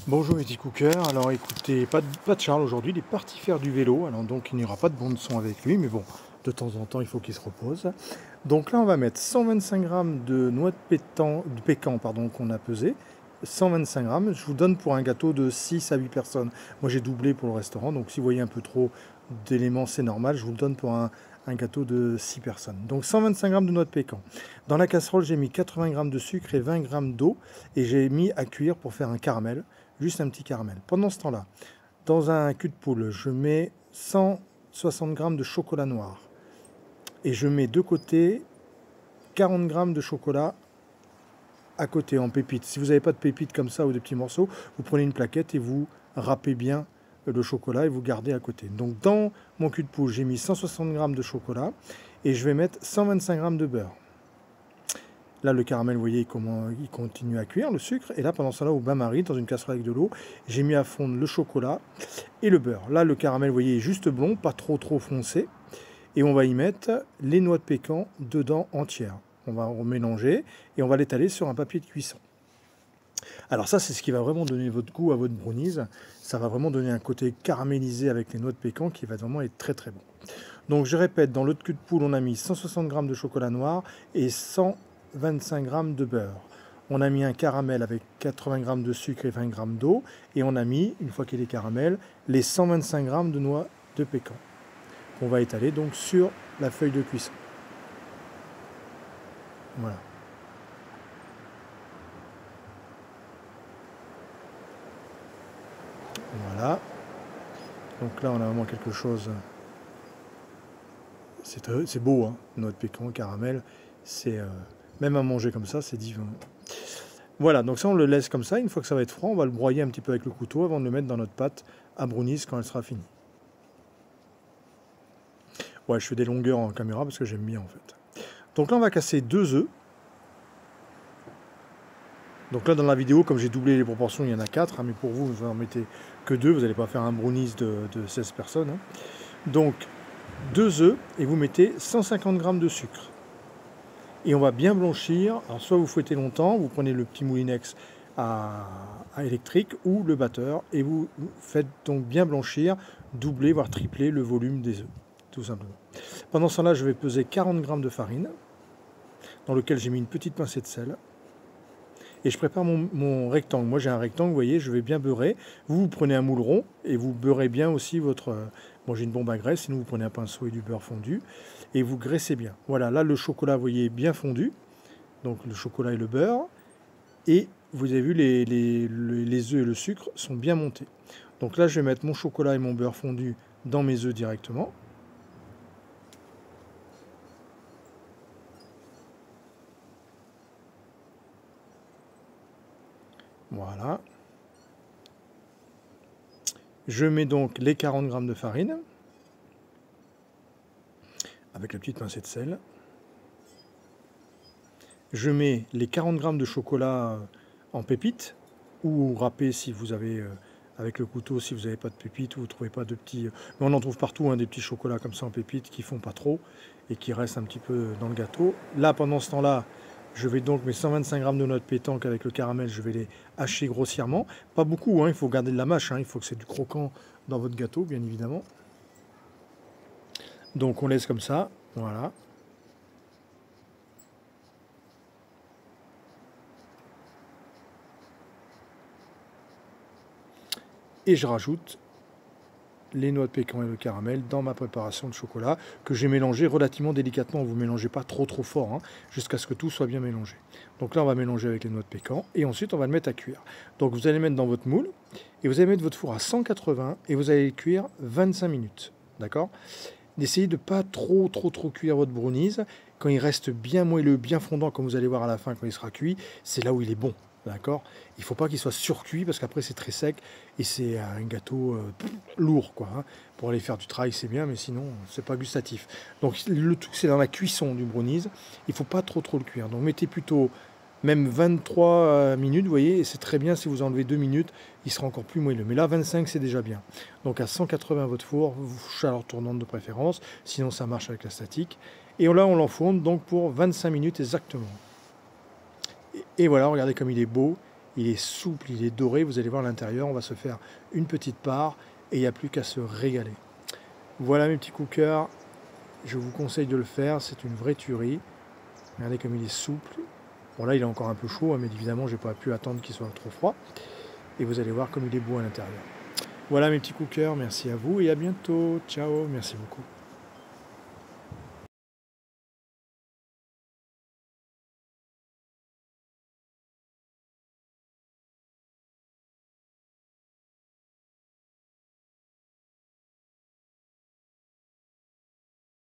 Bonjour Eddie Cooker, alors écoutez, pas de Charles aujourd'hui, il est parti faire du vélo, alors donc il n'y aura pas de bande son avec lui, mais bon, de temps en temps il faut qu'il se repose. Donc là on va mettre 125 grammes de noix de pécan pardon, qu'on a pesé, 125 grammes, je vous donne pour un gâteau de 6 à 8 personnes. Moi j'ai doublé pour le restaurant, donc si vous voyez un peu trop d'éléments c'est normal, je vous le donne pour un gâteau de 6 personnes. Donc 125 grammes de noix de pécan. Dans la casserole j'ai mis 80 grammes de sucre et 20 grammes d'eau, et j'ai mis à cuire pour faire un caramel. Juste un petit caramel. Pendant ce temps-là, dans un cul de poule, je mets 160 grammes de chocolat noir. Et je mets de côté 40 grammes de chocolat à côté en pépites. Si vous n'avez pas de pépites comme ça ou des petits morceaux, vous prenez une plaquette et vous râpez bien le chocolat et vous gardez à côté. Donc dans mon cul de poule, j'ai mis 160 grammes de chocolat et je vais mettre 125 grammes de beurre. Là, le caramel, vous voyez comment il continue à cuire, le sucre. Et là, pendant ce temps-là, au bain-marie, dans une casserole avec de l'eau, j'ai mis à fondre le chocolat et le beurre. Là, le caramel, vous voyez, est juste blond, pas trop foncé. Et on va y mettre les noix de pécan dedans entières. On va remélanger et on va l'étaler sur un papier de cuisson. Alors ça, c'est ce qui va vraiment donner votre goût à votre brownies. Ça va vraiment donner un côté caramélisé avec les noix de pécan qui va vraiment être très bon. Donc je répète, dans l'autre cul de poule, on a mis 160 g de chocolat noir et 125 g de beurre. On a mis un caramel avec 80 g de sucre et 20 g d'eau. Et on a mis, une fois qu'il est caramel, les 125 g de noix de pécan. On va étaler donc sur la feuille de cuisson. Voilà. Voilà. Donc là, on a vraiment quelque chose. C'est beau, hein, noix de pécan, caramel. C'est même à manger comme ça, c'est divin. Voilà, donc ça, on le laisse comme ça. Une fois que ça va être froid, on va le broyer un petit peu avec le couteau avant de le mettre dans notre pâte à brownies quand elle sera finie. Ouais, je fais des longueurs en caméra parce que j'aime bien en fait. Donc là, on va casser 2 œufs. Donc là, dans la vidéo, comme j'ai doublé les proportions, il y en a 4. Hein, mais pour vous, vous en mettez que 2. Vous n'allez pas faire un brownies de 16 personnes. Hein. Donc, 2 œufs et vous mettez 150 g de sucre. Et on va bien blanchir. Alors, soit vous fouettez longtemps, vous prenez le petit moulinex à électrique ou le batteur et vous faites donc bien blanchir, doubler voire tripler le volume des œufs, tout simplement. Pendant ce temps-là, je vais peser 40 g de farine dans lequel j'ai mis une petite pincée de sel. Et je prépare mon rectangle. Moi, j'ai un rectangle, vous voyez, je vais bien beurrer. Vous prenez un moule rond et vous beurrez bien aussi votre... Moi, j'ai une bombe à graisse, sinon vous prenez un pinceau et du beurre fondu. Et vous graissez bien. Voilà, là, le chocolat, vous voyez, bien fondu. Donc, le chocolat et le beurre. Et vous avez vu, les œufs et le sucre sont bien montés. Donc là, je vais mettre mon chocolat et mon beurre fondu dans mes œufs directement. Voilà. Je mets donc les 40 g de farine avec la petite pincée de sel. Je mets les 40 g de chocolat en pépites ou râpé si vous avez avec le couteau, si vous n'avez pas de pépites ou vous ne trouvez pas de petits... Mais on en trouve partout, hein, des petits chocolats comme ça en pépites qui font pas trop et qui restent un petit peu dans le gâteau. Là, pendant ce temps-là, je vais donc mes 125 g de noix de pétanque avec le caramel, je vais les hacher grossièrement. Pas beaucoup, hein, il faut garder de la mâche, hein, il faut que c'est du croquant dans votre gâteau, bien évidemment. Donc on laisse comme ça, voilà. Et je rajoute les noix de pécan et le caramel dans ma préparation de chocolat que j'ai mélangé relativement délicatement. Vous ne mélangez pas trop fort, hein, jusqu'à ce que tout soit bien mélangé. Donc là, on va mélanger avec les noix de pécan et ensuite, on va le mettre à cuire. Donc vous allez mettre dans votre moule et vous allez mettre votre four à 180 et vous allez le cuire 25 minutes. D'accord ? N'essayez de ne pas trop cuire votre brownies. Quand il reste bien moelleux, bien fondant, comme vous allez voir à la fin quand il sera cuit, c'est là où il est bon. D'accord ? Il ne faut pas qu'il soit surcuit parce qu'après c'est très sec et c'est un gâteau lourd, quoi. Hein. Pour aller faire du trail, c'est bien, mais sinon, c'est pas gustatif. Donc le tout, c'est dans la cuisson du brownies. Il ne faut pas trop le cuire. Donc mettez plutôt même 23 minutes, vous voyez, et c'est très bien si vous enlevez 2 minutes, il sera encore plus moelleux. Mais là, 25, c'est déjà bien. Donc à 180 votre four, chaleur tournante de préférence, sinon ça marche avec la statique. Et là, on l'enfourne donc pour 25 minutes exactement. Et voilà, regardez comme il est beau, il est souple, il est doré, vous allez voir l'intérieur, on va se faire une petite part et il n'y a plus qu'à se régaler. Voilà mes petits cookers, je vous conseille de le faire, c'est une vraie tuerie. Regardez comme il est souple. Bon là il est encore un peu chaud, hein, mais évidemment j'ai pas pu attendre qu'il soit trop froid. Et vous allez voir comme il est beau à l'intérieur. Voilà mes petits cookers, merci à vous et à bientôt. Ciao, merci beaucoup.